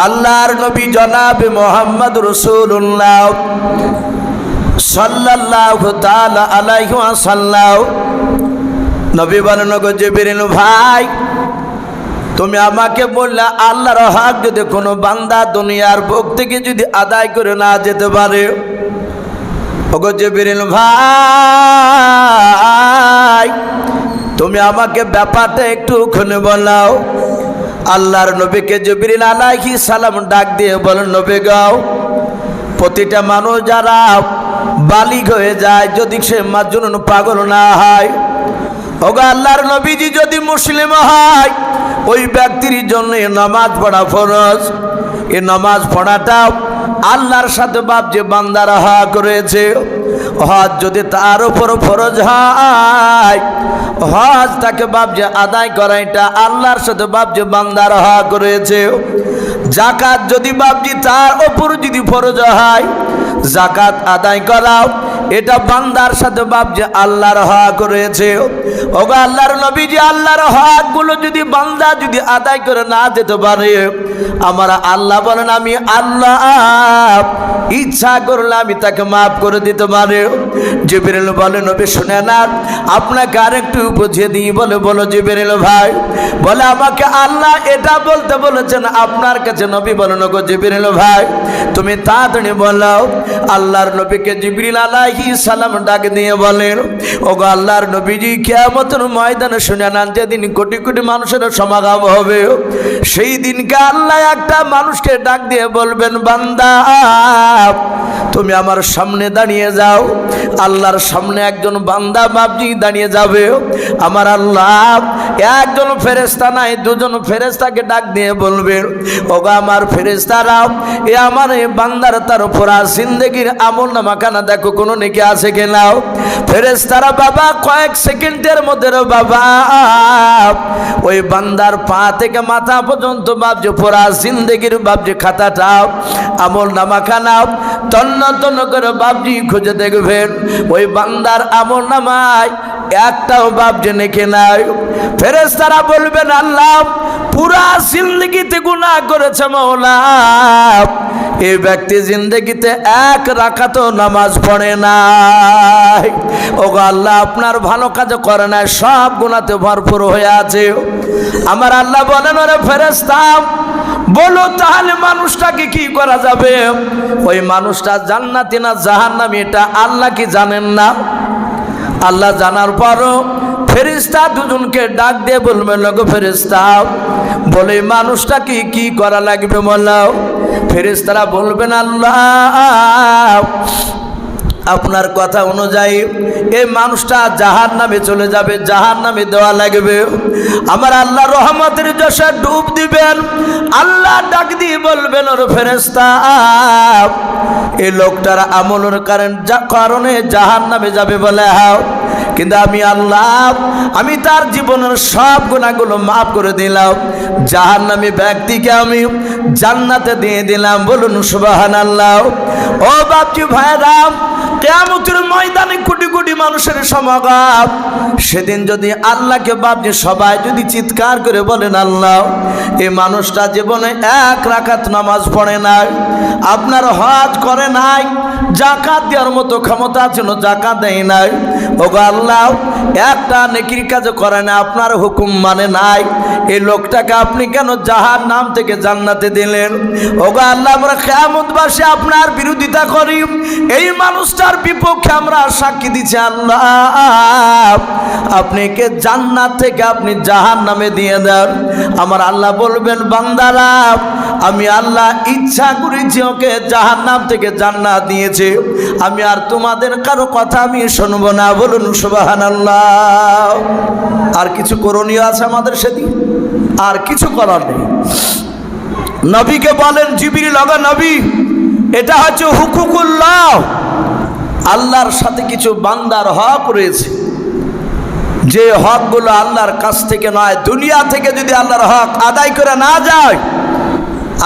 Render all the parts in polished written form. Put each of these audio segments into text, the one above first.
আল্লাহর নবী জনাবে মুহাম্মদ রাসূলুল্লাহ সাল্লাল্লাহু তাআলা আলাইহি ওয়াসাল্লাম নবী বলেন, গো জিবরিল ভাই, তুমি আমাকে বললা আল্লাহর হক যদি কোনো বান্দা দুনিয়ার বুক থেকে যদি আদায় করে না যেতে পারে, ওগো জিবরিল ভাই, তুমি আমাকে ব্যাপারটা একটুখানি বলাও। আল্লাহর নবীকে জিবরিল আলাইহিস সালাম ডাক দিয়ে বলেন, নবী গাও, প্রতিটা মানুষ যারা বালিগ হয়ে যায় যদি সে মাজনুন পাগল না হয়, ওগো আল্লাহর নবীজি যদি মুসলিম হয়, ওই ব্যক্তির জন্য নামাজ পড়া ফরজ। এই নামাজ পড়াটা আল্লাহর সাথে বাপ যে বান্দারা হক করেছে, হজ যদি তার উপর ফরজ হয়, হজ তাকে বাপ যে আদায় করা এটা আল্লাহর সাথে বাপ যে বান্দারা হক করেছে। যাকাত যদি বাপজি তার উপর যদি ফরজ হয়, যাকাত আদায় করা এটা বান্দার সাথে বাপ যে আল্লাহর হক রয়েছে। ওগো আল্লাহর নবীজি, আল্লাহর হক গুলো যদি বান্দা যদি আদায় করে না যেতে পারে, আমার আল্লাহ বলেন আমি আল্লাহ ইচ্ছা করলে আমি তাকে মাফ করে দিতে পারে। জিবরিল বলে, নবী শুনে না, আপনাকে আরেকটু বুঝিয়ে দিই। বলে, বলো জিবরিল ভাই। বলে, আমাকে আল্লাহ এটা বলতে বলেছেন আপনার কাছে। নবী বলেন, গো জিবরিল ভাই, তুমি তাড়াতাড়ি বলো। আল্লাহর নবীকে জিবরিল আলাইহিস সালাম ডাক দিয়ে বলেন, ওগো আল্লাহর নবীজি, কিয়ামতের ময়দানে শুনে নেন, যেদিন কোটি কোটি মানুষের সমাগম হবে, সেই দিনকে আল্লাহ একটা মানুষকে ডাক দিয়ে বলবেন, বান্দা তুমি আমার সামনে দাঁড়িয়ে যাও। আল্লাহর সামনে একজন বান্দা বাপজি দাঁড়িয়ে যাবে। আমার আল্লাহ একজন ফেরেশতা নাই, দুজন ফেরেশতাকে ডাক দিয়ে বলবে, ওগো আমার ফেরেশতারা, এ আমার এই বান্দার তার পুরা জিন্দেগির আমল নামাখানা দেখো কোনো নেকি আছে কিনা। ফেরেশতারা বাবা কয়েক সেকেন্ডের মধ্যে বাবা ওই বান্দার পা থেকে মাথা পর্যন্ত বাপজি পুরা জিন্দেগির বাপজি খাতাটা আমল নামাখানা তন্ন তন্ন করে বাপজি খুঁজে দেখবেন, ওই বান্দার আমল নামায় একটাও বাপজি নেকি নাই। ফেরেশতারা বলবেন, আল্লাহ পুরা জিন্দেগিতে গুনাহ করেছে মাওলা, এই ব্যক্তি জিন্দেগিতে এক রাকাতও নামাজ পড়ে নাই। ওগো আল্লাহ, আপনার ভালো কাজ করে নাই, সব গুনাহতে ভরপুর হয়ে আছে। আমার আল্লাহ বলেন, ওরে ফেরেশতা, বলো তাহলে মানুষটাকে কি করা যাবে? ওই মানুষটা জান্নাতি না জাহান্নামী এটা আল্লাহ কি জানেন না? আল্লাহ জানার পরও ফেরেশতা দুজনকে ডাক দিয়ে বলবেন, লগো ফেরেশতা, বলে মানুষটাকে কি করা লাগবে বলো। ফেরেশতারা বলবেন, আল্লাহ আপনার কথা অনুযায়ী এই মানুষটা জাহান্নামে চলে যাবে, জাহান্নামে দেওয়া লাগবে। আমার আল্লাহ রহমতের জশে ডুব দিবেন। আল্লাহ ডাক দিয়ে বলবেন, ওর ফেরেশতা, এই লোকটার আমলের কারণে জাহান্নামে যাবে বলে হাও, কিন্তু আমি আল্লাহ আমি তার জীবনের সব গুনাহগুলো মাফ করে দিলাম, জাহান্নামী ব্যক্তিকে আমি জান্নাতে দিয়ে দিলাম। বলুন সুবহানাল্লাহ। ও বাপজি ভাইরা, কিয়ামতের ময়দানে কোটি কোটি মানুষের সমাগম, সেদিন যদি আল্লাহকে বাপজি সবাই যদি চিৎকার করে বলেন, আল্লাহ এই মানুষটা জীবনে এক রাকাত নামাজ পড়ে নাই, আপনার হজ করে নাই, যাকাত দেওয়ার মতো ক্ষমতা ছিল যাকাত দেয় নাই, ওগো আল্লাহ একটা নেকির কাজ করে না, আপনার হুকুম মানে নাই, এই লোকটাকে আপনি কেন জাহান্নাম থেকে জান্নাতে দিলেন? ওগো আল্লাহ, আমরা কিয়ামতবাসী আপনার বিরোধিতা করি, এই মানুষটার বিপক্ষে আমরা সাক্ষী দিচ্ছি, আল্লাহ আপনি কে জান্নাত থেকে আপনি জাহান্নামে দিয়ে দেন। আমার আল্লাহ বলবেন, বান্দারা আমি আল্লাহ ইচ্ছা করেছি ওকে জাহান্নাম থেকে জান্নাত দিয়েছে, আমি আর তোমাদের কারো কথা আমি শুনবো না। বলুন সুবহানাল্লাহ। আর কিছু করণীয় আছে আমাদের সেদিন? আর কিছু করার নেই। নবীকে বলেন, জিবরিল, ওগো নবী, এটা হচ্ছে হুকুকুল্লাহ, আল্লাহর সাথে কিছু বান্দার হক রয়েছে, যে হকগুলো আল্লাহর কাছ থেকে নয়, দুনিয়া থেকে যদি আল্লাহর হক আদায় করে না যায়,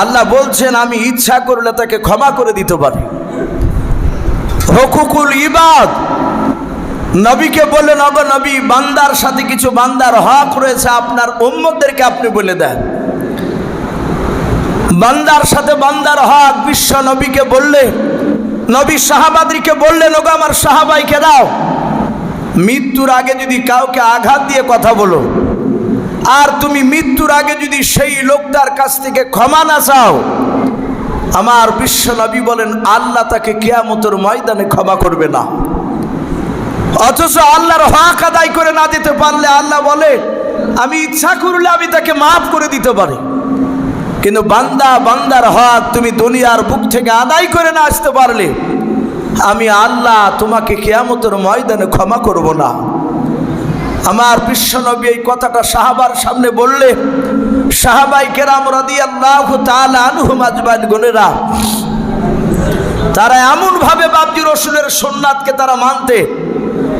আল্লাহ বলছেন আমি ইচ্ছা করলে তাকে ক্ষমা করে দিতে পারি। হুকুকুল ইবাদ, নবীকে বললেন, ওগো নবী, বান্দার সাথে কিছু বান্দার হক রয়েছে, আপনার উম্মতদেরকে আপনি বলে দেন। বান্দার সাথে বান্দার হক বিশ্ব নবীকে বললে, নবী সাহাবাদেরকে বললেন, ওগো আমার সাহাবাইকে দাও, মৃত্যুর আগে যদি কাউকে আঘাত দিয়ে কথা বলো, আর তুমি মৃত্যুর আগে যদি সেই লোকটার কাছ থেকে ক্ষমা না চাও, আমার বিশ্ব নবী বলেন আল্লাহ তাকে কিয়ামতের ময়দানে ক্ষমা করবে না। অথচ আল্লাহর হক আদায় করে না দিতে পারলে আল্লাহ বলে আমি ইচ্ছা করলে আমি তাকে মাফ করে দিতে পারি, কিন্তু বান্দা বান্দার হক তুমি দুনিয়ার বুক থেকে আদায় করে না আসতে পারলে আমি আল্লাহ তোমাকে কিয়ামতের ময়দানে ক্ষমা করব না। আমার বিশ্বনবী এই কথাটা সাহাবার সামনে বললে সাহাবাই কেরাম রাদিয়াল্লাহু তাআলা আনহুম আজমাইন গুনেরা তারা এমন ভাবে বাপজি রাসূলের সুন্নাতকে তারা মানতে,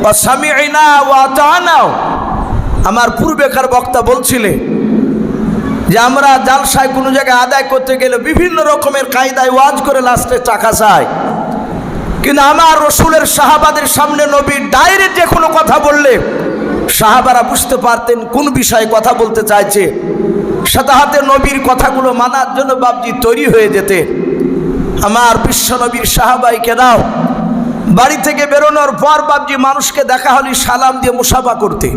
ওয়া সামি'না ওয়া আতা'না। আমার পূর্বেকার বক্তা বলছিলে যে আমরা জালসায় কোনো জায়গায় আদায় করতে গেলে বিভিন্ন রকমের কায়দায় ওয়াজ করে লাস্টে টাকা চাই, কিন্তু আমার রসুলের সাহাবাদের সামনে নবী ডাইরেক্ট যে কোনো কথা বললে সাহাবারা বুঝতে পারতেন কোন বিষয়ে কথা বলতে চাইছে, সাথে হাতে নবীর কথাগুলো মানার জন্য বাপজি তৈরি হয়ে যেতে। আমার বিশ্ব নবীর সাহাবাইকে দাও বাড়ি থেকে বেরোনোর পর বাপজি মানুষকে দেখা হলে সালাম দিয়ে মুসাফা করতে,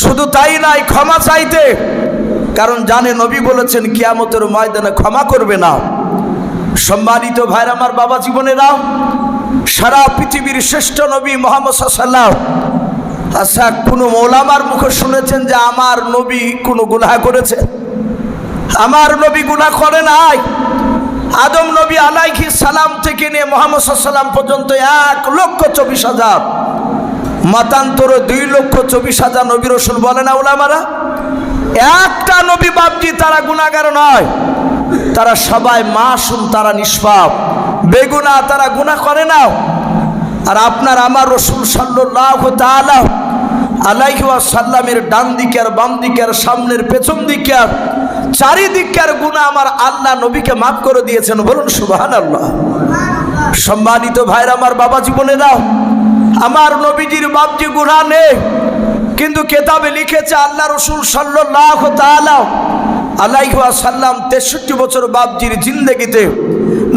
শুধু তাই নাই ক্ষমা চাইতে, কারণ জানে নবী বলেছেন কিয়ামতের ময়দানে ক্ষমা করবে না। সম্মানিত ভাইরা আমার বাবা জীবনেরা, সারা পৃথিবীর শ্রেষ্ঠ নবী মুহাম্মদ সাল্লাল্লাহু আলাইহি ওয়াসাল্লাম, আচ্ছা কোনো ওলামার মুখে শুনেছেন যে আমার নবী কোনো গুনাহ করেছে? আমার নবী গুনাহ করে নাই। আদম নবী আলাইহিস সালাম থেকে নিয়ে মুহাম্মদ সাল্লাল্লাহু আলাইহি ওয়াসাল্লাম পর্যন্ত 1,24,000 মতান্তরে 2,24,000 নবী রাসূল বলে না ওলামারা? একটা নবী বাপজি তারা গুনাহগার নয়, তারা সবাই মাসুম, তারা নিষ্পাপ, বেগুনাহ, তারা গুনাহ করে না। আর আপনার আমার রাসূল সাল্লাল্লাহু তাআলা আলাইহি ওয়াসাল্লামের ডান দিকে আর বাম দিকে আর সামনের পেছন দিকে আর চারিদিকের গুনাহ আমার আল্লাহ নবীকে মাফ করে দিয়েছেন, বলুন সুবহানাল্লাহ। সম্মানিত ভাইরা আমার বাবা জীবনেরা, আমার নবীজির বাপজি গুনাহ নেই, কিন্তু কেতাবে লিখেছে আল্লাহ রসুল সাল্লাল্লাহু তাআলা আলাইহি ওয়াসাল্লাম 63 বছর বাপজির জিন্দেগিতে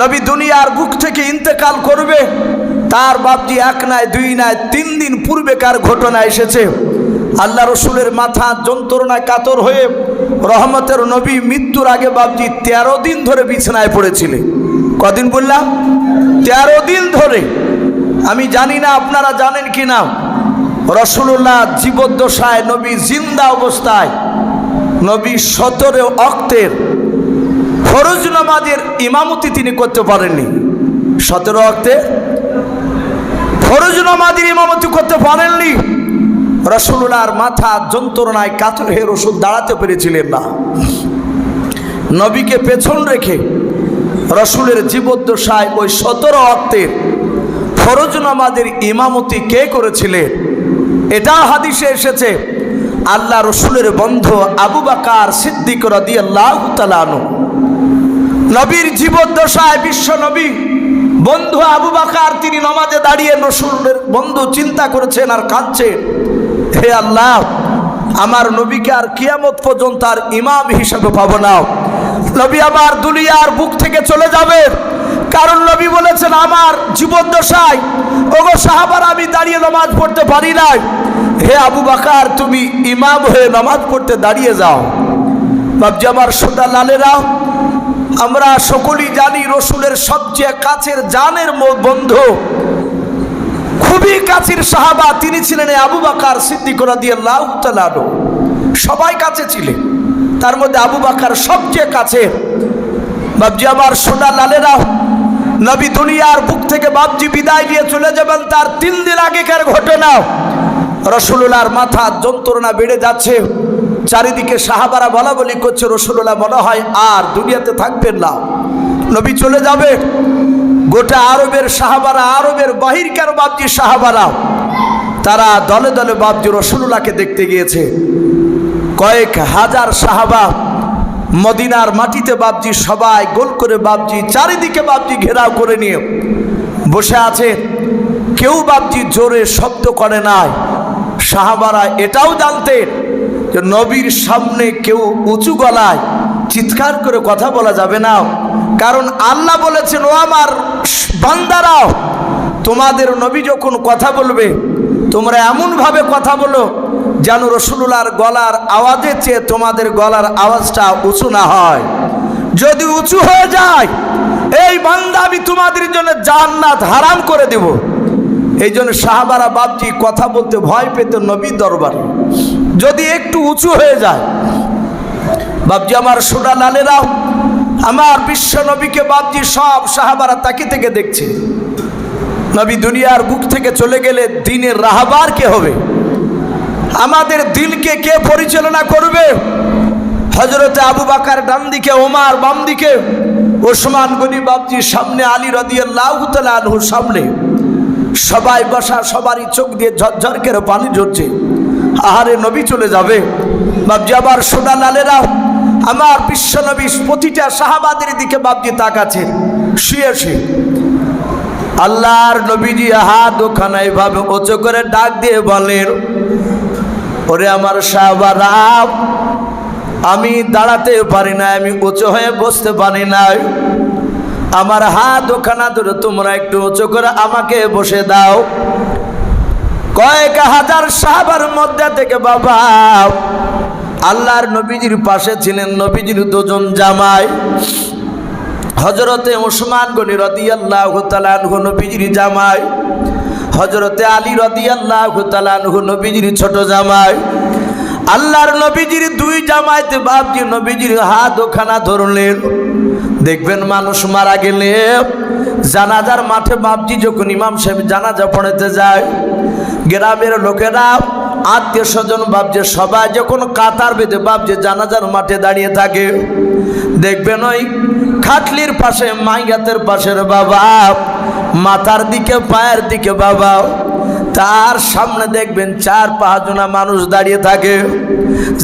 নবী দুনিয়ার বুক থেকে ইন্তেকাল করবে, তার বাপজি 1 নয় 2 নয় 3 দিন পূর্বেকার ঘটনা এসেছে। আল্লাহ রসুলের মাথা যন্ত্রণায় কাতর হয়ে রহমতের নবী মৃত্যুর আগে বাপজি 13 দিন ধরে বিছানায় পড়েছিলেন। কদিন বললাম? 13 দিন ধরে। আমি জানি না আপনারা জানেন কি না, রাসূলুল্লাহ জীবদ্দশায় নবী জিন্দা অবস্থায় নবী 17 ওয়াক্তের ফরজ নামাজের ইমামতি তিনি করতে পারেননি। 17 ওয়াক্তের ফরজ নামাজের ইমামতি করতে পারেননি। রাসূলুল্লাহর মাথা যন্ত্রণায় কাতর হয়ে রাসূল দাঁড়াতে পেরেছিলেন না। নবীকে পেছন রেখে রাসূলের জীবদ্দশায় ওই 17 ওয়াক্তের ফরজ নামাজের ইমামতি কে করেছিলেন? এটা হাদিসে এসেছে আল্লাহ রসুলের বন্ধু আবু বকর সিদ্দিক রাদিয়াল্লাহু তাআলা আনহু। নবীর জীবদ্দশায় বিশ্ব নবী বন্ধু আবু বকর তিনি নামাজে দাঁড়িয়ে রসুলের বন্ধু চিন্তা করেছেন আর কাঁদছেন, হে আল্লাহ, আমার নবীকে আর কিয়ামত পর্যন্ত আর ইমাম হিসেবে পাবো না। নবী আমার দুনিয়ার বুক থেকে চলে যাবে, কারণ নবী বলেছেন আমার জীবদ্দশায় ওগো সাহাবারা আমি দাঁড়িয়ে নামাজ পড়তে পারি না, হে আবু বকর তুমি ইমাম হয়ে নামাজ পড়তে দাঁড়িয়ে যাও। বাপজি আমার সোনা লালেরা, আমরা সকলেই জানি রসুলের সবচেয়ে কাছের জানের বন্ধু, খুবই কাছের সাহাবা তিনি ছিলেন আবু বকর সিদ্দিক রাদিয়াল্লাহু তাআলা আনহু। সবাই কাছে ছিলেন, তার মধ্যে আবু বকর সবচেয়ে কাছে। বাপজি আমার সোনা লালেরা, নবী দুনিয়ার বুক থেকে বাপজি বিদায় দিয়ে চলে যাবেন তার 3 দিন আগেকার ঘটনা। রাসূলুল্লাহর মাথা যন্ত্রণা বেড়ে যাচ্ছে, চারিদিকে সাহাবারা বলা বলি করছে রাসূলুল্লাহ মনে হয় আর দুনিয়াতে থাকবেন না, নবী চলে যাবে। গোটা আরবের সাহাবারা, আরবের বাহিরকার বাপজি সাহাবারা, তারা দলে দলে বাপজি রাসূলুল্লাহকে দেখতে গিয়েছে। কয়েক হাজার সাহাবা মদিনার মাটিতে বাপজি সবাই গোল করে বাপজি চারিদিকে বাপজি ঘেরাও করে নিয়ে বসে আছে, কেউ বাপজি জোরে শব্দ করে নাই। সাহাবারা এটাও জানতেন যে নবীর সামনে কেউ উঁচু গলায় চিৎকার করে কথা বলা যাবে না, কারণ আল্লাহ বলেছেন, ও আমার বান্দারাও, তোমাদের নবী যখন কথা বলবে তোমরা এমনভাবে কথা বলো যেন রাসূলুল্লাহর গলার আওয়াজের চেয়ে তোমাদের গলার আওয়াজটা উঁচু না হয়। যদি উঁচু হয়ে যায়, এই বান্দা আমি তোমাদের জন্য জান্নাত হারাম করে দেব। এই জন্য সাহাবারা বাপজি কথা বলতে ভয় পেত নবীর দরবারে, যদি একটু উঁচু হয়ে যায়। বাপজি আমার সোনা লালেরাও, আমার বিশ্ব নবীকে বাপজি সব সাহাবারা তাকে থেকে দেখছে। নবী দুনিয়ার বুক থেকে চলে গেলে দিনের রাহবার কে হবে? আমাদের দিনকে কে পরিচালনা করবে? হযরতে আবু বকর ডান দিকে, ওমর বাম দিকে, ওসমান গনি বাপজি সামনে, আলী রাদিয়াল্লাহু তাআলা আনহুর সামনে। সবাই বসা, সবারই চোখ দিয়ে ঝরঝর করে পানি ঝরছে। আহারে নবী চলে যাবে। বাপজি আবার সোনা লালেরা, আমার বিশ্ব নবী প্রতিটা সাহাবাদের দিকে বাপজি তাকাচ্ছে শুয়ে শুয়ে। আল্লাহর নবীজি হাত ওখানে এভাবে উঁচু করে ডাক দিয়ে বলেন, ওরে আমার সাহাবারা, আমি দাঁড়াতে পারি না, আমি উঁচু হয়ে বসতে পারি না, আমার হাত ওখানা ধরে তোমরা একটু উঁচু করে আমাকে বসে দাও। কয়েক হাজার সাহাবার মধ্যে থেকে বাবা আল্লাহর নবীজির পাশে ছিলেন নবীজির দুজন জামাই, হযরতে ওসমান গনি রাদিয়াল্লাহু তাআলা আনহু নবীজির জামাই, হযরতে আলী রাদিয়াল্লাহু তাআলা আনহু নবীজির ছোট জামাই। আল্লাহর নবীজির দুই জামাইতে বাপজি নবীজির হাত ওখানা ধরলেন। দেখবেন মানুষ মারা গেলে জানাজার মাঠে বাপজি যখন ইমাম সাহেব জানাজা পড়াতে যায়, গ্রামের লোকেরা আত্মীয় স্বজন বাপজি সবাই যখন কাতার বেঁধে বাপজি জানাজার মাঠে দাঁড়িয়ে থাকে, দেখবেন ওই খাটলির পাশে, মাইয়াতের পাশের বাবা, মাথার দিকে পায়ের দিকে বাবা, তার সামনে দেখবেন 4-5 জনা মানুষ দাঁড়িয়ে থাকে,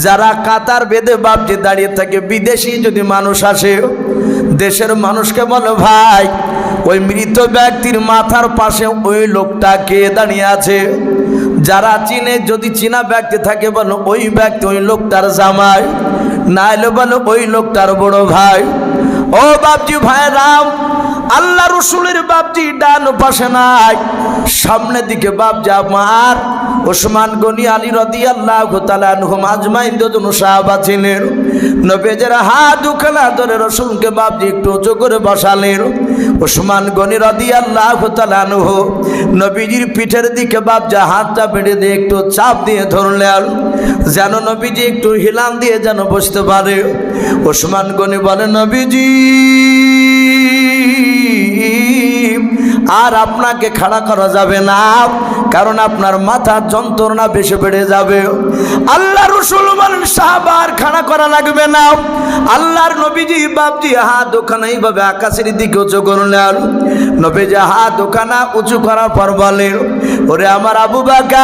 যারা কাতার বেঁধে বাপজি দাঁড়িয়ে থাকে। বিদেশি যদি মানুষ আসে, দেশের মানুষকে বলে, ভাই ওই মৃত ব্যক্তির মাথার পাশে ওই লোকটা কে দাঁড়িয়ে আছে? যারা চিনে, যদি চিনা ব্যক্তি থাকে বলো ওই ব্যক্তি ওই লোকটার জামাই, না এলে বলো ওই লোকটার বড় ভাই। ও বাপজি ভাইরাম, আল্লাহ রসুলের বাপজি ডান পাশে নাই, সামনের দিকে বাপজি আমার ওসমান গনি, আলী রাদিয়াল্লাহু তাআলা আনহুম আজমাইন দুজন সাহাবা ছিলেন। নবীজির হাত দুখানা ধরে রসুলকে বাপজি একটু উঁচু করে বসালেন। ওসমান গনি রাদিয়াল্লাহু তাআলা আনহু নবীজির পিঠের দিকে বাপজি হাতটা বেঁধে দিয়ে একটু চাপ দিয়ে ধরলেন, যেন নবীজি একটু হিলান দিয়ে যেন বসতে পারে। ওসমান গনি বলে, নবীজি আর আপনাকে খাড়া করা যাবে না, কারণ আপনার মাথার যন্ত্রণা বেশি বেড়ে যাবে। আল্লাহ রাসূল বলেন, সাহাবার খাড়া করা লাগবে না। আল্লাহর নবীজি বাপজি হাত ওখানে এইভাবে আকাশের দিকে উঁচু করলেন। নবীজি হাত ওখানা উঁচু করার পর বলেন, ওরে আমার আবু বকর,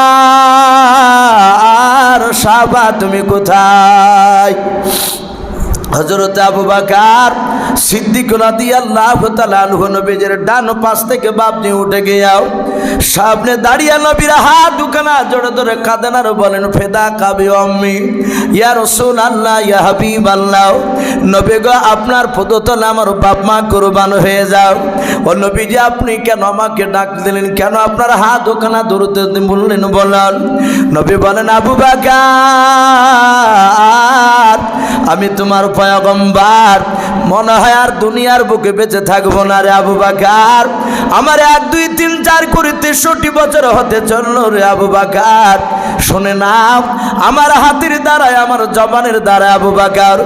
সাহাবা তুমি কোথায়? হযরত আবু বকর সিদ্দিক রাদিয়াল্লাহু তাআলা আনহু নবীজির ডান পাশ থেকে বাপজি উঠে গিয়াও সামনে দাঁড়িয়ে নবীর হাত দুখানা জোড়ে ধরে কাঁদেন আর বলেন, ফেদা কাবি আম্মি, ইয়া রাসূলুল্লাহ, ইয়া হাবিবাল্লাহ, নবী গো আপনার পদতলে আমার বাপ মা কুরবান হয়ে যাও। ও নবীজি আপনি কেন আমাকে ডাক দিলেন? কেন আপনার হাত দুখানা ধরতে বললেন? বলেন। নবী বলেন, আবু বকর, আমি তোমার পয়গম্বর, মনে হয় আর দুনিয়ার বুকে বেঁচে থাকবো না রে আবু বকর। আমার 1 2 3 4 করে 63 বছর হতে চললো রে আবু বকর। শুনে নাও, আমার হাতের দ্বারায়, আমার জবানের দ্বারায় আবু বকর,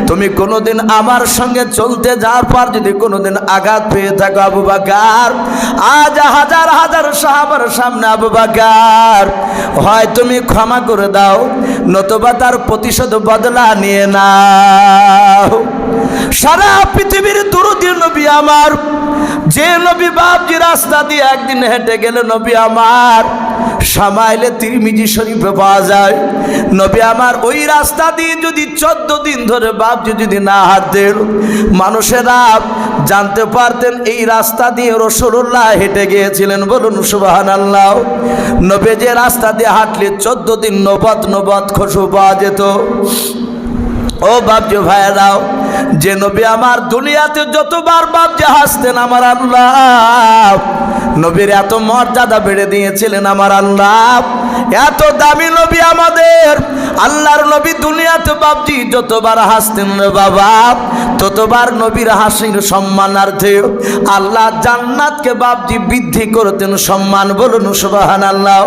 তুমি কোনোদিন আমার সঙ্গে চলতে যাওয়ার পর যদি কোনোদিন আঘাত পেয়ে থাকো আবু বকর, আজ হাজার হাজার সাহাবার সামনে আবু বকর, হয় তুমি ক্ষমা করে দাও, নতুবা তার প্রতিশোধ বদলা নিয়ে নাও। সারা পৃথিবীর দরুদ নবী আমার, যে নবী বাপজি রাস্তা দিয়ে একদিন হেঁটে গেলে নবী আমার সামাইলে তিরমিজি শরীফে পাওয়া যায়, নবী আমার ওই রাস্তা দিয়ে যদি 14 দিন ধরে বাপজি যদি না হাঁটতেন, মানুষেরা জানতে পারতেন এই রাস্তা দিয়ে রাসূলুল্লাহ হেঁটে গিয়েছিলেন। বলুন সুবহানাল্লাহ। নবী যে রাস্তা দিয়ে হাঁটলে 14 দিন নবত নবত খুশবু পাওয়া যেত। ও বাপজি ভাইরাও, যে নবী আমার দুনিয়াতে যতবার বাপজি হাসতেন আমার আল্লাহ নবীর এত মর্যাদা বেড়ে দিয়েছিলেন আমার আল্লাহ। এত দামি নবী আমাদের আল্লাহর নবী দুনিয়াতে বাপজি যতবার হাসতেন রে বাবা ততবার নবীর হাসির সম্মানার্থে আল্লাহ জান্নাতকে বাপজি বৃদ্ধি করতেন সম্মান। বলুন সুবহানাল্লাহ।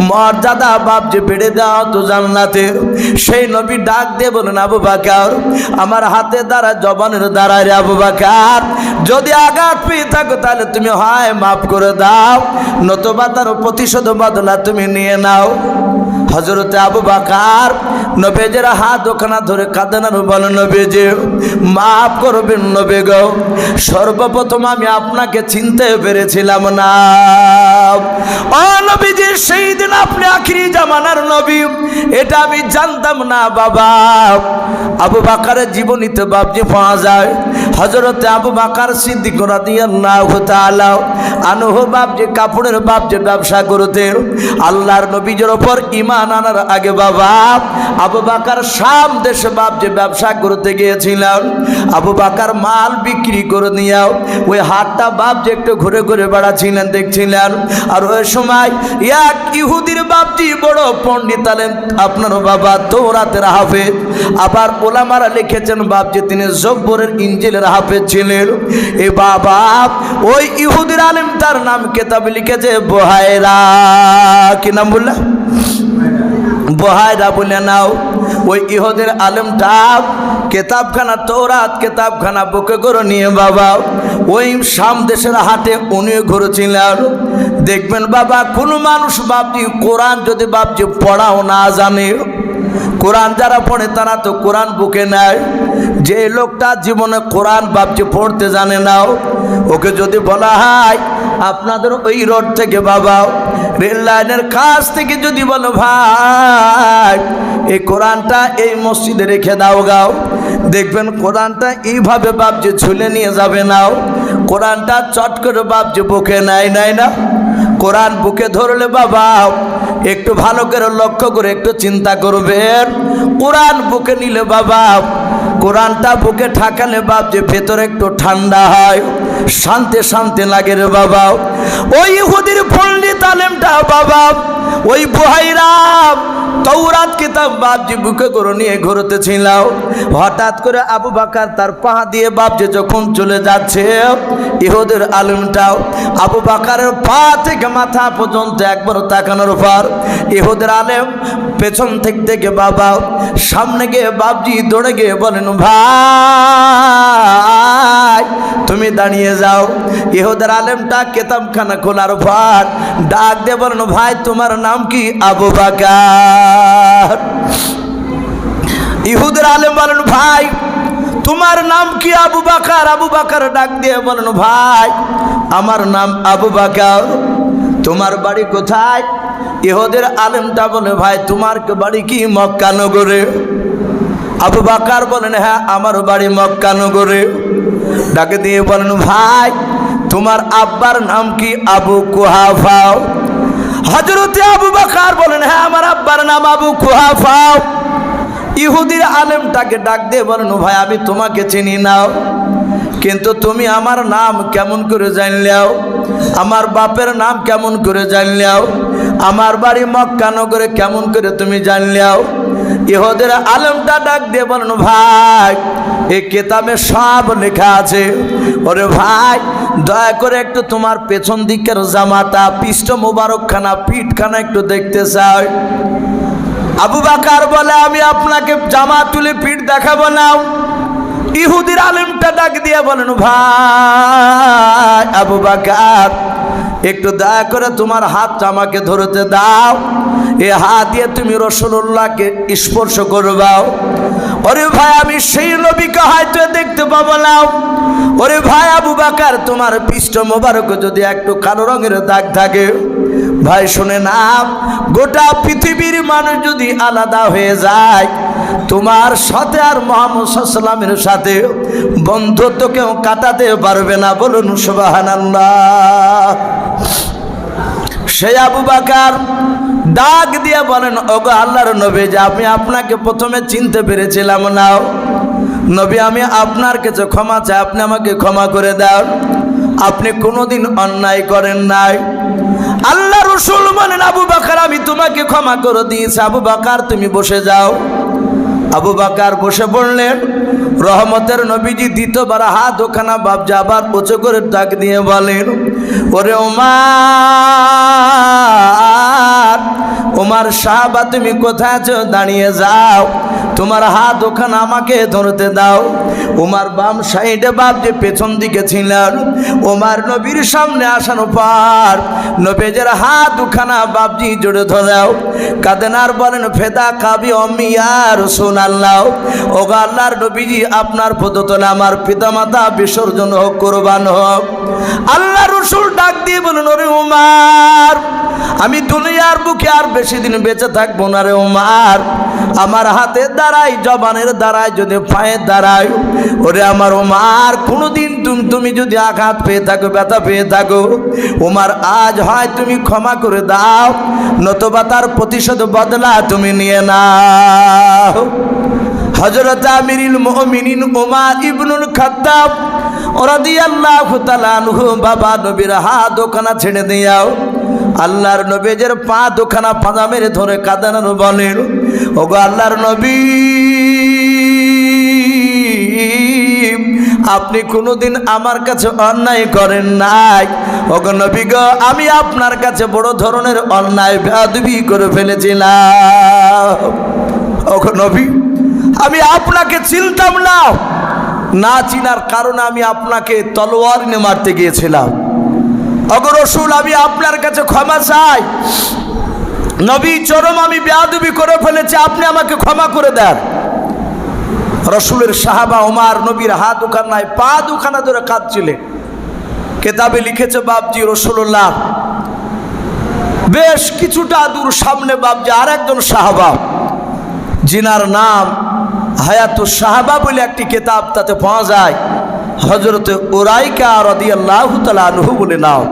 মর্যাদা বাপজি বেড়ে দেওয়া তো জান্নাতে। সেই নবী ডাক দিয়ে বলেন আবু বকর আমার হাতে দ্বারা জবানের দ্বারা রে আবু বকর যদি আঘাত পেয়ে থাকো তাহলে তুমি হয় মাফ করে দাও নতুবা তার প্রতিশোধ বদলা তুমি নিয়ে নাও। হযরতে আবু বকর নবীজির হাত ওখানে ধরে কাঁদেন আর বলেন নবীজি মাফ করবেন নবী গো, সর্বপ্রথম আমি আপনাকে চিনতে পেরেছিলাম না। ও নবীজি সেই দিন আপনি আখিরি জামানার নবী এটা আমি জানতাম না বাবা। আবু বকরের জীবনীতে বাপজি পাওয়া যায় হযরতে আবু বকর সিদ্দিক রাদিয়াল্লাহু তাআলা আনহু বাপজি কাপড়ের বাপজি ব্যবসা করতেন। আল্লাহর নবীর উপর ঈমান আনার আগে বাবা আবু বকর শাম দেশে বাপজি ব্যবসা করতে গিয়েছিলেন। আবু বকর মাল বিক্রি করে নিয়ে ওই হাটটা বাপজি একটু ঘুরে ঘুরে বেড়াচ্ছিলেন দেখছিলেন। আর ওই সময় এক ইহুদির বাপজি বড় পণ্ডিত আলেম আপনার বাবা তৌরাতের হাফেজ, আবার ওলামারা লিখেছেন বাপজি তিনি জব্বরের ইঞ্জিলের হাফেজ ছিলেন। এ বাবা ওই ইহুদির আলেম তার নাম কিতাবে লিখেছে বুহায়রা। কি নাম বললা? বুহায়রা বলে নাও। ওই ইহুদির আলেমটা কেতাবখানা তৌরাত কেতাবখানা বুকে করে নিয়ে বাবা ওই শাম দেশের হাটে উনি ঘুরেছিলেন। দেখবেন বাবা কোনো মানুষ বাপজি কোরআন যদি বাপজি পড়াও না জানে, কোরআন যারা পড়ে তারা তো কোরআন বুকে নেয়। যে লোকটা জীবনে কোরআন বাপজি পড়তে জানে না ওকে যদি বলা হয় আপনাদের ওই রোড থেকে বাবা রেল লাইনের কাছ থেকে যদি বলো ভাই এই কোরআনটা এই মসজিদে রেখে দাও গাও, দেখবেন কোরআনটা এইভাবে বাপজি ঝুলে নিয়ে যাবে নাও, কোরআনটা চট করে বাপজি বুকে নেয় না। কোরআন বুকে ধরলে বাবা একটু ভালো করে লক্ষ্য করে একটু চিন্তা করবেন। কোরআন বুকে নিলে বাবা কোরআনটা বুকে ঠাকালে বাপ যে ভেতরে একটু ঠান্ডা হয়, শান্তি শান্তি লাগে রে বাবা। ওই ইহুদির পণ্ডিত আলেমটা বাবা ওই বুহাইরা তৌরাত কিতাব বাপজি বুকে করে নিয়ে ঘুরতেছিল। হঠাৎ করে আবু বকর তার পা দিয়ে বাপজি যখন চলে যাচ্ছে ইহুদির আলেমটাও আবু বকরের পা থেকে মাথা পর্যন্ত একবার তাকানোর পর ইহুদির আলেম পেছন থেকে বাবা সামনে গিয়ে বাপজি দৌড়ে গিয়ে বলেন ভাই তুমি দাঁড়িয়ে যাও। ইহুদির আলেমটা কেতাবখানা খোলার পর ডাক দিয়ে বলেন ভাই তোমার নাম কি? আবু বকর। ইহুদির আলেম বলেন ভাই তোমার নাম কি? আবু বকর। আবু বকর ডাক দিয়ে বলেন ভাই আমার নাম আবু বকর। তোমার বাড়ি কোথায়? ইহুদির আলেমটা বলে ভাই তোমার বাড়ি কি? মক্কা নগরে। আবু বকর বলেন হ্যাঁ আমার বাড়ি মক্কা নগরে। ডাকে দিয়ে বলেন ভাই তোমার আব্বার নাম কি? আবু কুহাফা। হযরতে আবু বকর বলেন হ্যাঁ আমার আব্বার নাম আবু কুহাফা। ইহুদির আলেমটাকে ডাক দিয়ে বলেন ভাই আমি তোমাকে চিনি না, কিন্তু তুমি আমার নাম কেমন করে জানলেও, আমার বাপের নাম কেমন করে জানলেও, আমার বাড়ি মক্কা নগরে কেমন করে তুমি জানলেও? ইহুদির আলেমটা ডাক দিয়ে বলেন ভাই এই কিতাবে সব লেখা আছে। ওরে ভাই দয়া করে একটু তোমার পেছন দিকের জামাতা পৃষ্ঠ মোবারকখানা পিঠখানা একটু দেখতে চাই। আবু বকর বলে আমি আপনাকে জামা তুলে পিঠ দেখাবো না। ইহুদির আলেমটা ডাক দিয়ে বলেন ভাই আবু বকর একটু দয়া করে তোমার হাতটা আমাকে ধরতে দাও, এ হাত দিয়ে তুমি রাসূলুল্লাহকে স্পর্শ করবাও। ওরে ভাই আমি সেই নবীকে হয়তো দেখতে পাবো না। ওরে ভাই আবু বকর তোমার পৃষ্ঠ মোবারক যদি একটু কালো রঙের দাগ থাকে ভাই শুনে না গোটা পৃথিবীর মানুষ যদি আলাদা হয়ে যায় তোমার সাথে আর মুহাম্মদ সাল্লাল্লাহু আলাইহি ওয়াসাল্লামের সাথে বন্ধুত্ব কেউ কাটাতে পারবে না। বলুন সুবহানাল্লাহ। সেই আবু বকর ডাক দিয়ে বলেন ওগো আল্লাহর নবী যে আমি আপনাকে প্রথমে চিনতে পেরেছিলাম না, নবী আমি আপনার কাছে ক্ষমা চাই, আপনি আমাকে ক্ষমা করে দেন। আপনি কোনোদিন অন্যায় করেন নাই। আল্লাহ রাসূল বলেন, আবু বকর আমি তোমাকে ক্ষমা করে দিয়েছি, আবু বকর তুমি বসে যাও। আবু বকর বসে পড়লেন। রহমতের নবীজি দ্বিতীয়বার হাত ওখানা বাবজা আবার উঁচু করে ডাক দিয়ে বলেন, ওরে ওমর, ওমর সাহাবা তুমি কোথায় আছো? দাঁড়িয়ে যাও, তোমার হাত ওখানে আমাকে ধরতে দাও। ওমর বাম সাইডে বাবজি পেছন দিকে ছিলেন। ওমর নবীর সামনে আসানোর পর নবীজের হাত ওখানা বাবজি জোরে ধরাও, কাঁদেন আর বলেন, ফেদা কাবি অম্মি ইয়া রাসূলুল্লাহ, ও আল্লাহর নবীজি আপনার পদতলে আমার পিতামাতা বিসর্জন হোক, কোরবান হোক। আল্লাহ রাসূল ডাক দিয়ে বলেন, ওরে ওমর, আমি দুনিয়ার বুকে আর বেশি দিন বেঁচে থাকবো না রে ওমর। আমার হাতের দ্বারাই, জবানের দ্বারাই, যদি পায়ের দ্বারাই, ওরে আমার ওমর কোনোদিন তুমি যদি আঘাত পেয়ে থাকো, ব্যথা পেয়ে থাকো, ওমর আজ হয় তুমি ক্ষমা করে দাও, নতুবা তার প্রতিশোধ বদলা তুমি নিয়ে নাও। হযরত আমিরুল মুমিনিন ওমর ইবনুল খাত্তাব রাদিয়াল্লাহু তাআলা আনহু বাবা নবীর হাত ওখানা ছেড়ে দিয়াও। আল্লাহর নবীজের পা দুখানা পাঁজা মেরে ধরে কাঁদানো বলেন, ওগো আল্লাহর নবী, আপনি কোনোদিন আমার কাছে অন্যায় করেন নাই। ওগো নবী গো, আমি আপনার কাছে বড় ধরনের অন্যায় বেয়াদবি করে ফেলেছিলাম। ওগো নবী, আমি আপনাকে চিনতাম না, না চিনার কারণে আমি আপনাকে তলোয়ার নিয়ে মারতে গিয়েছিলাম। ওগো রাসূল, আমি আপনার কাছে ক্ষমা চাই, নবী চরম আমি বেয়াদবি করে ফেলেছি, আপনি আমাকে ক্ষমা করে দেন। রাসূলের সাহাবা ওমর নবীর হাত দুখানায় পা দুখানা ধরে কাঁদছিলেন। কেতাবে লিখেছে বাবজি রাসূলুল্লাহ বেশ কিছুটা দূর সামনে বাবজি আর একজন সাহাবা, যিনার নাম হায়াতুস সাহাবা বলে একটি কিতাব তাতে পাওয়া যায়, হযরত উরাইকা রাদিয়াল্লাহু তাআলা আনহু বলে নাও।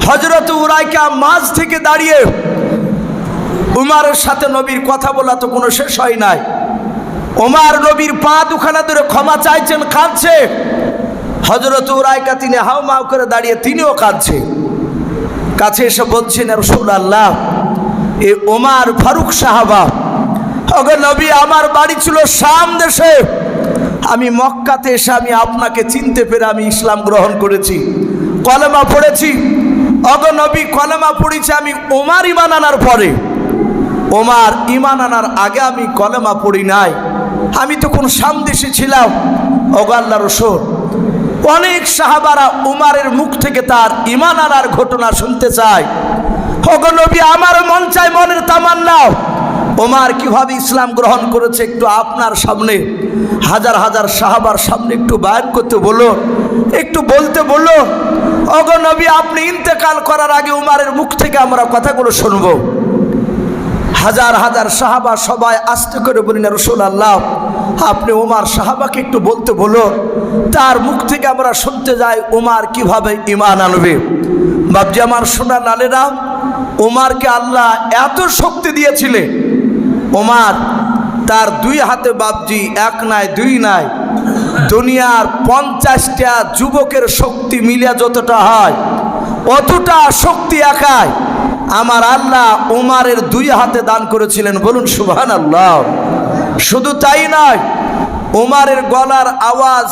হযরত উরাইকা মাঝ থেকে দাঁড়িয়ে উমরের সাথে নবীর কথা বলা তো কোনো শেষ হয় নাই। ওমর নবীর পা দুখানা ধরে ক্ষমা চাইছেন, কাঁদছে। হযরত উরাইকা তিনি হাউমাউ করে দাঁড়িয়ে তিনিও কাঁদছে। কাছে এসে বলছেন, রাসূলুল্লাহ, এই ওমর ফারুক সাহাবা, ওগো নবী আমার বাড়ি ছিল শাম দেশে, আমি মক্কাতে এসে আমি আপনাকে চিনতে পেরে আমি ইসলাম গ্রহণ করেছি, কলেমা পড়েছি। ওগো নবী কলেমা পড়েছি আমি ওমর ঈমান আনার পরে, ওমর ঈমান আনার আগে আমি কলেমা পড়ি নাই, আমি তখন শাম দেশে ছিলাম। ওগো আল্লাহর রাসূল, অনেক সাহাবারা উমরের মুখ থেকে তার ঈমান আনার ঘটনা শুনতে চায়। ওগো নবী আমার মন চায়, মনের তামান্না, ওমর কিভাবে ইসলাম গ্রহণ করেছে একটু আপনার সামনে, হাজার হাজার সাহাবার সামনে একটু বয়ান করতে বলো, একটু বলতে বলো। ওগো নবী আপনি ইন্তেকাল করার আগে উমরের মুখ থেকে আমরা কথাগুলো শুনবো। হাজার হাজার সাহাবা সবাই আস্তে করে বলেন, রাসূলুল্লাহ আপনি ওমর সাহাবাকে একটু বলতে বলো, তার মুখ থেকে আমরা শুনতে যাই ওমর কিভাবে ঈমান আনবে। বাপজি আমার সোনা লালেরা, ওমরকে আল্লাহ এত শক্তি দিয়েছিলেন, ওমর তার দুই হাতে বাপজি এক নাই দুই নাই, দুনিয়ার 50টা যুবকের শক্তি মিলিয়া যতটা হয় অতটা শক্তি একাই আমার আল্লাহ ওমরের দুই হাতে দান করেছিলেন, বলুন সুবহানাল্লাহ। শুধু তাই নয়, ওমরের গলার আওয়াজ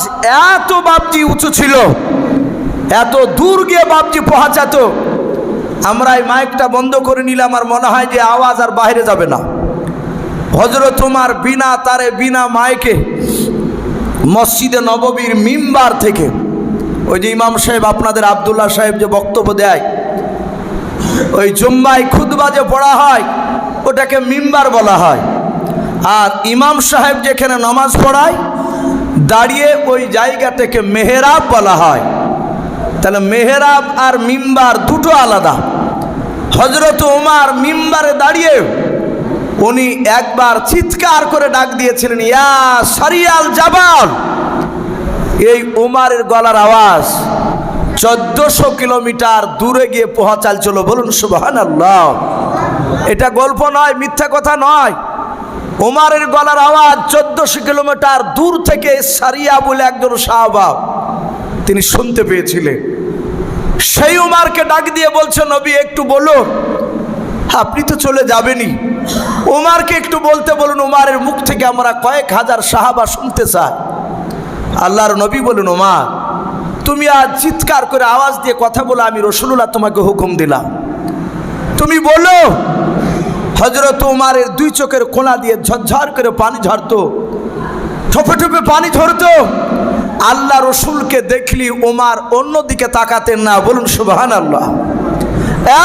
এত বাপজি উঁচু ছিল, এত দূর গিয়ে বাপজি পৌঁছাতো, আমরা এই মাইকটা বন্ধ করে নিলে আমার মনে হয় যে আওয়াজ আর বাইরে যাবে না। হযরত ওমর বিনা তারে বিনা মাইকে মসজিদে নববীর মিম্বার থেকে, ওই যে ইমাম সাহেব আপনাদের আব্দুল্লাহ সাহেব যে বক্তব্য দেয়, ওই জুম্মায় খুতবা যে পড়া হয় ওটাকে মিম্বার বলা হয়, আর ইমাম সাহেব যেখানে নামাজ পড়ায় দাঁড়িয়ে ওই জায়গাটাকে মেহরাব বলা হয়। তাহলে মেহরাব আর মিম্বার দুটো আলাদা। হযরত ওমর মিম্বারে দাঁড়িয়ে উনি একবার চিৎকার করে ডাক দিয়েছিলেন, ইয়া সারিয়াল জাবাল। এই ওমরের গলার আওয়াজ 1400 কিলোমিটার দূরে গিয়ে পৌঁছাল চলো, বলুন সুবহানাল্লাহ। এটা গল্প নয়, মিথ্যা কথা নয়, ওমরের গলার আওয়াজ 1400 কিলোমিটার দূর থেকে সারিয়া বলে একজন সাহাবা তিনি শুনতে পেয়েছিলেন। সেই ওমরকে ডাক দিয়ে বলছে, নবী একটু বলুন, আপনি তো চলে যাবেনই, ওমরকে একটু বলতে বলুন, ওমরের মুখ থেকে আমরা কয়েক হাজার সাহাবা শুনতে চাই। আল্লাহর নবী বলুন, ওমর তুমি আজ চিৎকার করে আওয়াজ দিয়ে কথা বলো, আমি রাসূলুল্লাহ তোমাকে হুকুম দিলাম, তুমি বলো। হযরত ওমরের দুই চোখের কোনা দিয়ে ঝরঝর করে পানি ঝরতো, ঠোপে ঠোপে পানি ঝরতো। আল্লাহ রসুলকে দেখলি ওমর অন্যদিকে তাকাতেন না, বলুন সুবহানাল্লাহ।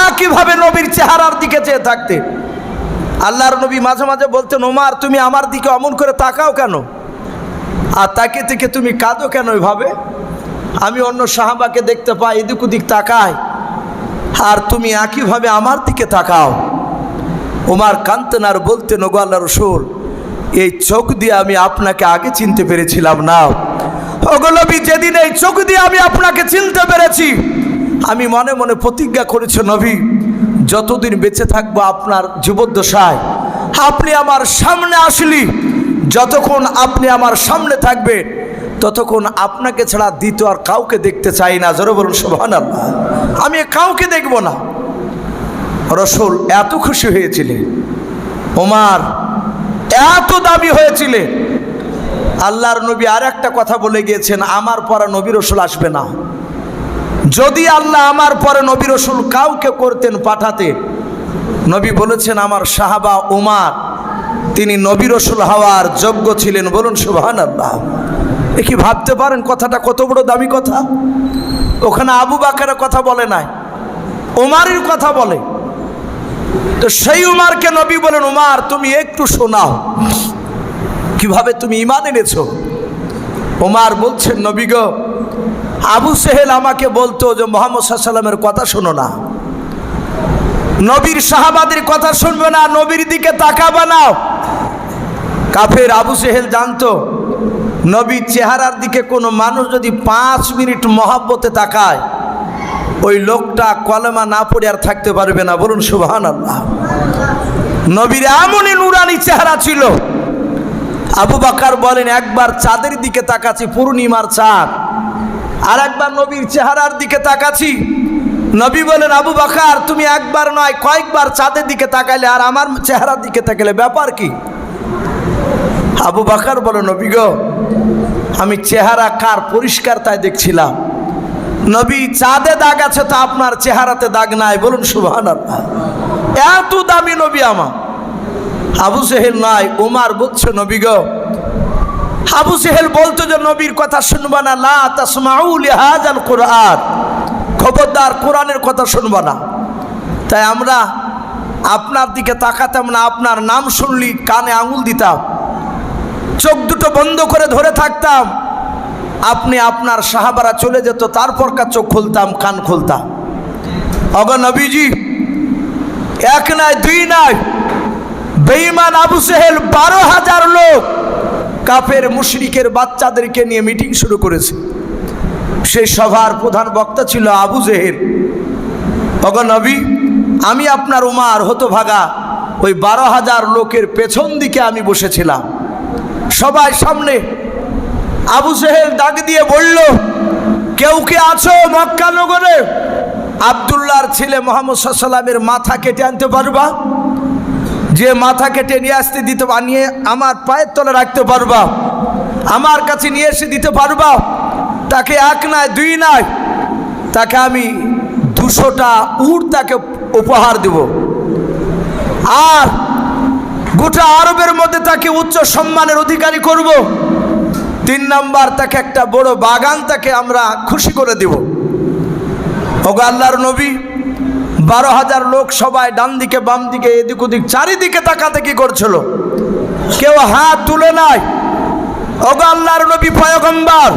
একইভাবে নবীর চেহারার দিকে চেয়ে থাকতে। আল্লাহর নবী মাঝে মাঝে বলতেন, ওমর তুমি আমার দিকে অমন করে তাকাও কেন, আর তাকে থেকে তুমি কাঁদো কেন এভাবে? আমি অন্য সাহাবাকে দেখতে পাই এদিক ওদিক তাকায়, আর তুমি একইভাবে আমার দিকে তাকাও। ওমর কাঁদতেন আর বলতেন, ওগো আল্লাহর রাসূল, এই চোখ দিয়ে আমি আপনাকে আগে চিনতে পেরেছিলাম না। ওগো নবী, যেদিন এই চোখ দিয়ে আমি আপনাকে চিনতে পেরেছি, আমি মনে মনে প্রতিজ্ঞা করেছি, নবী যতদিন বেঁচে থাকবো আপনার জীবদ্দশায় আপনি আমার সামনে আসলি, যতক্ষণ আপনি আমার সামনে থাকবেন ততক্ষণ আপনাকে ছাড়া দ্বিতীয় আর কাউকে দেখতে চাই না। জোরে বলুন সুবহানাল্লাহ। আমি কাউকে দেখব না। রাসূল এত খুশি হয়েছিলেন, ওমর এত দাবি হয়েছিলেন। আল্লাহর নবী আর একটা কথা বলে গিয়েছেন, আমার পরে নবী রাসূল আসবে না। যদি আল্লাহ আমার পরে নবী রাসূল কাউকে করতেন পাঠাতেন, নবী বলেছেন আমার সাহাবা ওমর তিনি নবী রাসূল হওয়ার যোগ্য ছিলেন। বলুন সুবহানাল্লাহ। এ কি ভাবতে পারেন কথাটা কত বড় দামি কথা? ওখানে আবু বকরের কথা বলে নাই, ওমরের কথা বলে। তো সেই উমরকে নবী বলেন, উমর তুমি একটু শোনাও, কিভাবে তুমি ঈমান এনেছো। উমর বলছেন, নবী গো, আবু সেহেল আমাকে বলতো যে মুহাম্মদ সাল্লাল্লাহু আলাইহি ওয়াসাল্লামের কথা শোনো না, নবীর সাহাবাদের কথা শুনবে না, নবীর দিকে তাকাবে না। কাফের আবু সেহেল জানতো নবীর চেহারার দিকে কোনো মানুষ যদি 5 মিনিট মহব্বতে তাকায়, ওই লোকটা কলেমা না পড়ে আর থাকতে পারবে না। বলুন সুবহানাল্লাহ। নবীর এমনই নুরানি চেহারা ছিল। আবু বকর বলেন, একবার চাঁদের দিকে তাকাচ্ছি, পূর্ণিমার চাঁদ, আর একবার নবীর চেহারার দিকে তাকাচ্ছি। নবী বলেন, আবু বকর তুমি একবার নয় কয়েকবার চাঁদের দিকে তাকাইলে আর আমার চেহারার দিকে তাকাইলে, ব্যাপার কি? আবু বকর বলে, নবী গো, আমি চেহারা কার পরিষ্কার তাই দেখছিলাম। নবী চাঁদে দাগ আছে তো আপনার চেহারাতে দাগ নাই। বলুন সুবহানাল্লাহ। এত দামি নবী আমার। আবু সেহেল নাই, উমর বলছে, নবী গো, আবু সেহেল বলতো যে নবীর কথা শুনবা না, লা তাসমাউ লিহাযাল কুরআন, খবরদার কোরআনের কথা শুনবা না। তাই আমরা আপনার দিকে তাকাতাম না, আপনার নাম শুনলি কানে আঙুল দিতাম, চোখ দুটো বন্ধ করে ধরে থাকতাম। আপনি আপনার সাহাবারা চলে যেত, তারপর চোখ খুলতাম, কান খুলতাম। ওগো নবীজি, এক নয় দুই নয়, বেঈমান আবু সেহেল 12,000 লোক কাফের মুশরিকের বাচ্চাদেরকে নিয়ে মিটিং শুরু করেছে। সেই সভার প্রধান বক্তা ছিল আবু জেহেল। ওগো নবী, আমি আপনার উমর হতভাগা ওই 12,000 লোকের পেছন দিকে আমি বসেছিলাম, সবাই সামনে। আবু জেহেল ডাক দিয়ে বলল, কেউ কে আছো মক্কা নগরে? আব্দুল্লাহর ছেলে মুহাম্মদ সাল্লাল্লাহু আলাইহি ওয়াসাল্লামের মাথা কেটে আনতে পারবা? যে মাথা কেটে নিয়ে আসতে দিতে বানিয়ে আমার পায়ের তলে রাখতে পারবা, আমার কাছে নিয়ে এসে দিতে পারবা? তাকে এক নয় দুই নয়, তাকে আমি 200টা উট তাকে উপহার দেব, আর গোটা আরবের মধ্যে তাকে উচ্চ সম্মানের অধিকারী করব। 3 নাম্বার, তাকে একটা বড় বাগান তাকে আমরা খুশি করে দেব। ওগো আল্লাহর নবী, 12,000 লোক সবাই ডান দিকে বাম দিকে এদিক ওদিক চারিদিকে তাকাতে কি করছিল, কেউ হাত তুলে নাই। ওগো আল্লাহর নবী পয়গম্বর,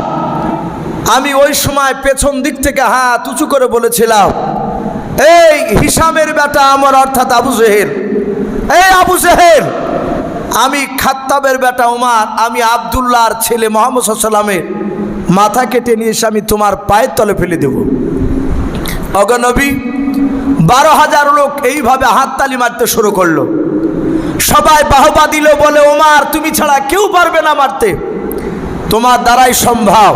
আমি ওই সময় পেছন দিক থেকে হাত উঁচু করে বলেছিলাম, এই হিসামের বেটা আমার, অর্থাৎ আবু জেহেল, এই আবু জেহেল, আমি খাত্তাবের বেটা উমর, আমি আব্দুল্লাহর ছেলে মুহাম্মদ সাল্লাল্লাহু আলাইহি ওয়াসাল্লামের মাথা কেটে নিয়ে এসে আমি তোমার পায়ের তলে ফেলে দেব। ওগো নবী, 12,000 লোক এইভাবে হাততালি মারতে শুরু করলো। সবাই বাহবা দিল, বলে ওমর তুমি ছাড়া কেউ পারবে না মারতে, তোমার দ্বারাই সম্ভব।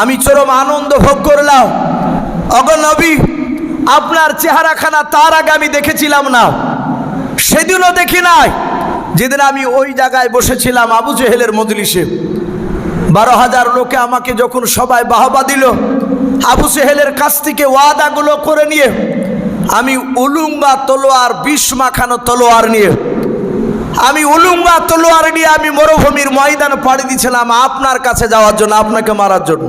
আমি চরম আনন্দ ভোগ করলাম। ওগো নবী, আপনার চেহারাখানা তার আগে আমি দেখেছিলাম না, সেদিনও দেখি নাই যেদিন আমি ওই জায়গায় বসেছিলাম আবু জেহেলের মজলিসে। 12,000 লোকে আমাকে যখন সবাই বাহবা দিল, আবু জেহেলের কাছ থেকে ওয়াদাগুলো করে নিয়ে আমি উলুঙ্গা তলোয়ার, বিষ মাখানো তলোয়ার নিয়ে, আমি উলুঙ্গা তলোয়ার নিয়ে আমি মরুভূমির ময়দান পাড়ি দিয়েছিলাম আপনার কাছে যাওয়ার জন্য, আপনাকে মারার জন্য।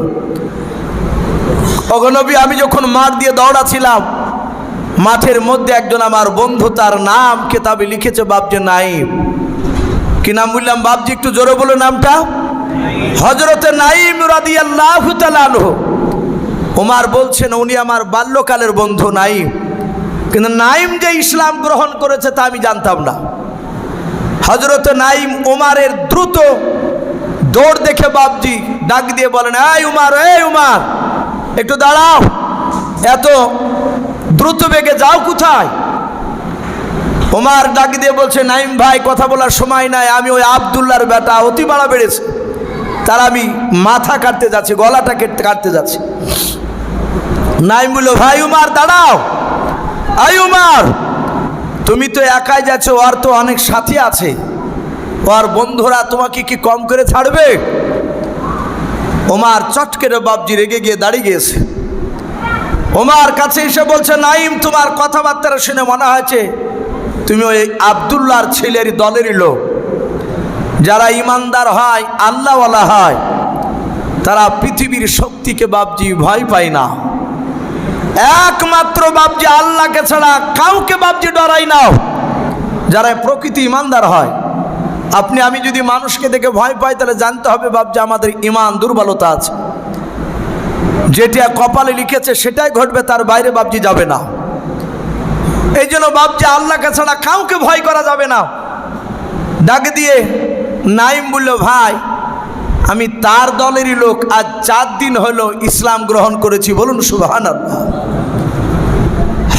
ওগো নবী, আমি যখন মাঠ দিয়ে দৌড়াছিলাম, মাঠের মধ্যে একজন আমার বন্ধু, তার নাম কেতাবে লিখেছে বাবজি নাইম। কি নাম বললাম বাবজি? একটু জোরে বলো নামটা। হযরতে নাইম রাদিয়াল্লাহু তাআলা আনহু। ওমর বলছেন উনি আমার বাল্যকালের বন্ধু নাইম, কিন্তু নাইম যে ইসলাম গ্রহণ করেছে তা আমি জানতাম না। হযরতে নাইম ওমরের দ্রুত দৌড় দেখে বাবজি ডাক দিয়ে বলেন, এই উমর, এই উমর, একটু দাঁড়াও, এত দ্রুত বেগে যাও কোথায়? ওমর ডাক দিয়ে বলছে, নাইম ভাই, কথা বলার সময় নাই, আমি ওই আব্দুল্লাহর বেটা, অতি বাড়া বেড়েছে, তার আমি মাথা কাটতে যাচ্ছি, গলাটা কাটতে যাচ্ছি। নাইম বলল, ভাই উমর দাঁড়াও। এই উমর, তুমি তো একাই যাচ্ছ, ওর তো অনেক সাথী আছে, ওর বন্ধুরা তোমাকে কি কম করে ছাড়বে? ওমর চটকের বাবজি রেগে গিয়ে দাঁড়িয়ে গিয়েছে। ওমর কাছে এসে বলছে, নাইম, তোমার কথাবার্তা শুনে মনে হয়েছে তুমি ওই আব্দুল্লাহর ছেলের দলেরই লোক। যারা ইমানদার হয়, আল্লাহওয়ালা হয়, তারা পৃথিবীর শক্তিকে বাবজি ভয় পায় না, একমাত্র বাবজি আল্লাহকে ছাড়া কাউকে বাবজি ডরাই না। যারা প্রকৃতি ইমানদার হয়, আপনি আমি যদি মানুষকে দেখে ভয় পাই, তাহলে জানতে হবে বাবজি আমাদের ইমান দুর্বলতা আছে। যেটা কপালে লিখেছে সেটাই ঘটবে, তার বাইরে বাবজি যাবে না। এই জন্য বাবজি আল্লাহকে ছাড়া কাউকে ভয় করা যাবে না। ডাক দিয়ে নাইম বলল, ভাই, আমি তার দলেরই লোক, আজ 4 দিন হলো ইসলাম গ্রহণ করেছি, বলুন সুবহানাল্লাহ।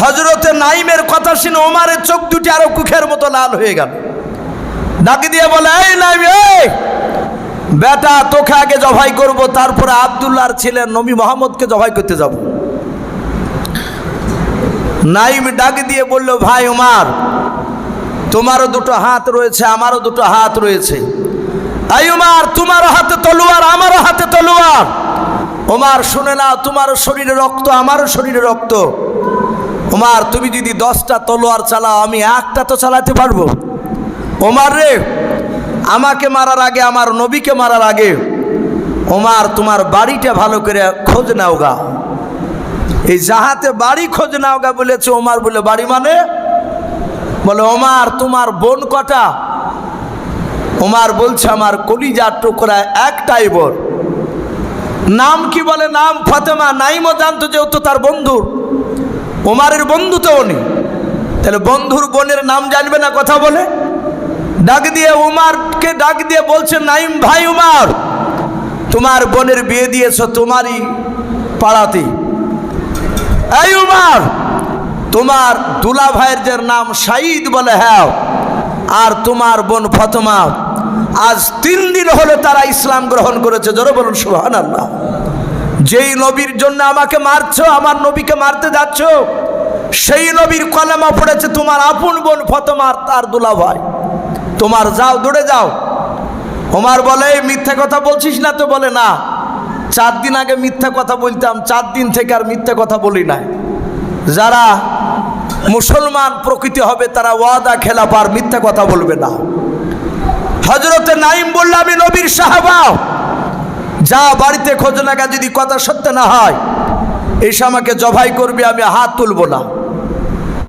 হযরতে নাইমের কথা শুনে ওমরের চোখ দুটি আরো কুখের মতো লাল হয়ে গেল। ডাক দিয়ে বলে, এই নাইম, এই বেটা, তোকে আগে জবাই করব, তারপরে আব্দুল্লাহর ছেলে নবী মোহাম্মদকে জবাই করতে যাব। নাইম ডাক দিয়ে বলল, ভাই ওমর, তোমারও দুটো হাত রয়েছে, আমারও দুটো হাত রয়েছে। এই ওমর, তোমারও হাতে তলোয়ার, আমারও হাতে তলোয়ার। ওমর শুনে নাও, তোমারও শরীরে রক্ত, আমারও শরীরে রক্ত। ওমর, তুমি যদি 10টা তলোয়ার চালাও, আমি একটা তো চালাতে পারবো। ওমর রে, আমাকে মারার আগে, আমার নবীকে মারার আগে, ওমর তোমার বাড়িটা ভালো করে খোঁজ নাও গা। এই যাহাতে বাড়ি খোঁজ নাও গা বলেছে। ওমর বলে, বাড়ি মানে? বলে, ওমর তোমার বোন কটা? ওমর বলছে, আমার কলিজার টুকরা একটাই বোন। নাম কি? বলে, নাম ফাতেমা। নাইমও জানতো যেহেতু তার বন্ধু, ওমরের বন্ধু তো উনি, তাহলে বন্ধুর বোনের নাম জানবে না কথা বলে? ডাক দিয়ে উমরকে ডাক দিয়ে বলছে, নাইম ভাই, উমর তোমার বোনের বিয়ে দিয়েছ তোমারই পাড়াতে। এই উমর, তোমার দুলা ভাইয়ের যে নাম সাঈদ, বলে হ্যাঁ, আর তোমার বোন ফাতেমা, আজ 3 দিন হলো তারা ইসলাম গ্রহণ করেছে। জোরে বলুন সুবহানাল্লাহ। যেই নবীর জন্য আমাকে মারছো, আমার নবীকে মারতে যাচ্ছ, সেই নবীর কলেমা পড়েছে তোমার আপন বোন ফাতেমা তার দুলা ভাই। তোমার যাও, দৌড়ে যাও। ওমর বলে, মিথ্যা কথা বলছিস না তো? বলে, না, 4 দিন আগে মিথ্যা কথা বলতাম, 4 দিন থেকে আর মিথ্যা কথা বলি না। যারা মুসলমান প্রকৃতি হবে, তারা ওয়াদা খেলাফ আর মিথ্যা কথা বলবে না। হযরতে নাইম বলল, আমি নবীর সাহাবা, যা বাড়িতে খোঁজ লাগা, যদি কথা সত্য না হয় এসে আমাকে জবাই করবে, আমি হাত তুলব না।